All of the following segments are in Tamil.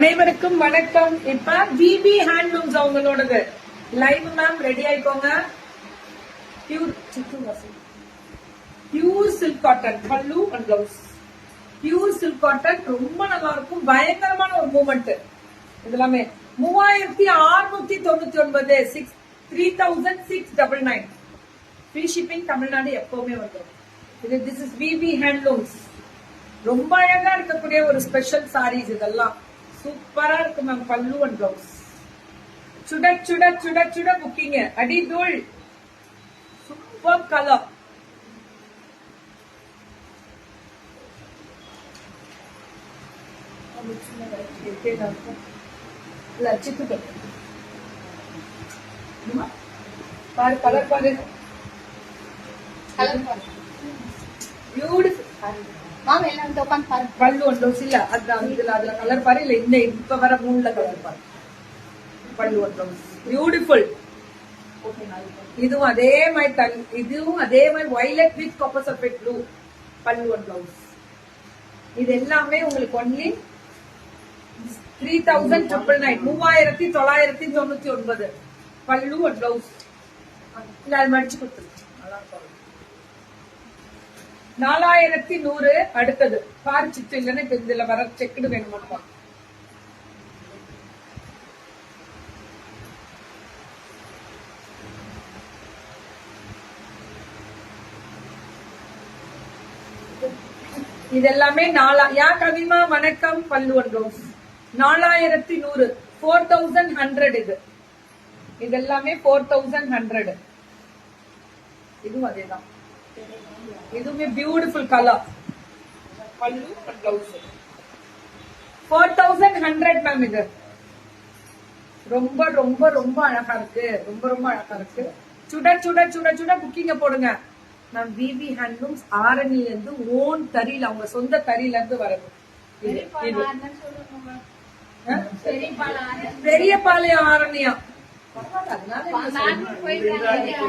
அனைவருக்கும் வணக்கம். இப்ப பிபி ஹேண்ட்லூம்ஸ் அவங்களோடது லைவ் மேம் ரெடி ஆயிக்கோங்க. பியூர் சில்க் காட்டன் பல்லு and blouse. Pure silk cotton ரொம்ப நல்லா இருக்கும். பயங்கரமான ஒரு மூமெண்ட். இதெல்லாமே 3699 3699 ஃப்ரீ ஷிப்பிங். தமிழ்நாடு எப்பவுமே வந்துடும். இது திஸ் இஸ் பிபி ஹேண்ட்லூம்ஸ். ரொம்ப அழகா இருக்கக்கூடிய ஒரு ஸ்பெஷல் சாரீஸ். இதெல்லாம் சூப்பரா இருக்கு மேம். பல்லு அண்ட் பிளவுஸ். சுட சுட சுட சுட புக்கிங்க. அடி தூள். Super colour. பாரு கலர் பாரு. பியூட்டிஃபுல். பல்லு ஒன்று இல்ல அதுல அதுல கலர் பாரு. இல்ல இந்த இப்ப வர மூணுல கலர் பாரு. பல்லு ஒன்று பியூட்டிஃபுல். இதுவும் அதே மாதிரி இதுவும் அதே மாதிரி violet with copper sulphate blue. பல்லு ஒன் பிளவுஸ். இது எல்லாமே உங்களுக்கு ஒன்லி 3999 3999 பல்லு ஒன் பிளவுஸ். இல்ல அது மடிச்சு கொடுத்துருக்கு. 4100. அடுத்தது பாரு சிட்டு. இல்லன்னு இதுல வர செக்குடு வேணுமா? இதெல்லாமே யா கவிமா வணக்கம். பல்லு ஒன் பிளவுஸ் 4100 4100. இதெல்லாமே 4100. இதுவும் அதேதான். இதுவுமே பியூட்டிஃபுல் கலர். பல்லு அண்ட் பிளவுஸ் 4100 மேம். இது ரொம்ப ரொம்ப ரொம்ப அழகா இருக்கு. ரொம்ப ரொம்ப அழகா இருக்கு. சுட சுட சுட சுட புக்கிங்க போடுங்க. நான் பிபி ஹேண்ட்லூம்ஸ் ஆரணில இருந்து ஓன் தறியில அவங்க சொந்த தறியில இருந்து வருது. பெரிய பாளையம் ஆரணியா?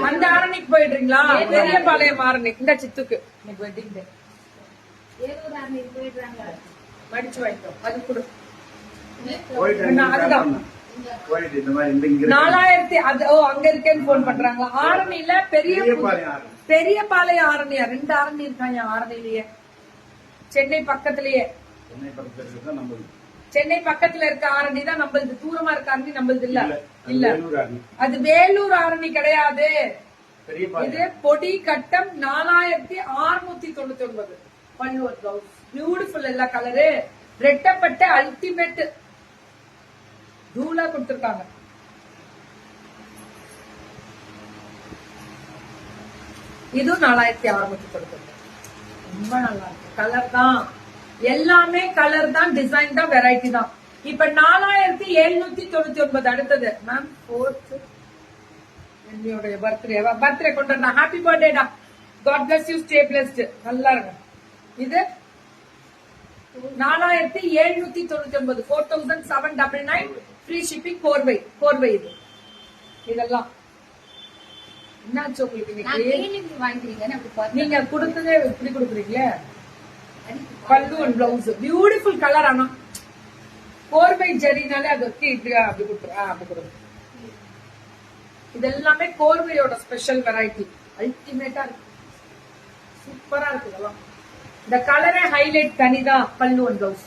அந்த ஆரணிக்கு போயிடுறீங்களா? பெரிய பாளையம் ஆரணி. இந்த சித்துக்கு வெட்டிங் டே மடிச்சு வாங்கிட்டோம். அது கொடு. அதுதான் 4000. அது அங்க இருக்கேன்னு போன் பண்றாங்களா? ஆரணியில பெரிய பாளையம் ஆரணியா? 2 ஆரணி இருக்காங்க ஆரணிலேயே. சென்னை பக்கத்திலேயே. சென்னை பக்கத்துல இருக்க ஆரணி தான் நம்மளுது. தூரமா இருக்க ஆரணி நம்மளுது இல்ல. இல்ல அது வேலூர் ஆரணி கிடையாது. இது பொடி கட்டம் 4699 பல்லு பிளவுஸ். பியூட்டிஃபுல். எல்லா கலரு ரெட்டப்பட்ட அல்டிமேட் தூளா கொடுத்திருக்காங்க. இது 4699. ரொம்ப நல்லா இருக்கு. கலர் தான் எல்லாமே. கலர் தான், டிசைன் தான், வெரைட்டி தான். இப்ப 4799. அடுத்தது மேம் 4th என்னுடைய பர்த்டே கொண்டாடுறா. ஹாப்பி பர்த்டேடா. God bless you. Stay blessed. நல்லா இருக்கு. இது 4799 4799 ஃப்ரீ ஷிப்பிங். 4 இது. இதெல்லாம் என்னாச்சு உங்களுக்கு? நீங்க கொடுத்ததே இப்படி கொடுக்குறீங்களே. பல்லு அண்ட் பிளவுஸ் பியூட்டிஃபுல் கலர். ஆனா 4 ஜரினாலே அது இப்படி அப்படி கொடுத்துரு. இதெல்லாமே கோர்வையோட ஸ்பெஷல் வெரைட்டி. அல்டிமேட்டா இருக்கு. சூப்பரா இருக்கு. இதெல்லாம் இந்த கலரே ஹைலைட் தனிதான். பல்லு அண்ட் பிளவுஸ்.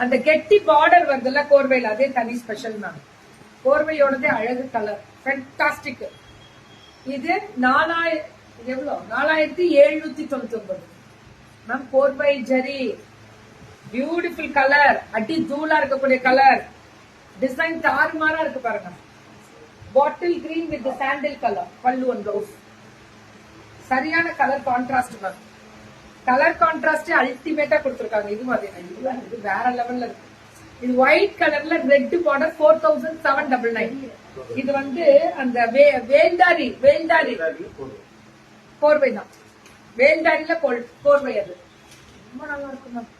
அந்த கெட்டி பார்டர் வருதுல்ல கோர்வையில, அதே தனி ஸ்பெஷல் மேம். கோர்வையோடதே அழகு கலர். ஃபேண்டாஸ்டிக். இது 4799 மேம். 4 ஜரி. Beautiful colour. அடி தூளா இருக்கக்கூடிய கலர். டிசைன் தாறுமாறா இருக்கு பாருங்க. Bottle green with sandal colour. பல்லு அண்ட் பிளவுஸ். சரியான colour contrast ma'am. Colour contrast அல்டிமேட்டா கொடுத்திருக்காங்க. இது வேற லெவல்ல இருக்கு. இது ஒயிட் கலர்ல ரெட் பார்டர் 4799. இது அந்த வேல்தாரி 4 தான். வேல்தாரியில 4 அது ரொம்ப நல்லா இருக்கு மேம்.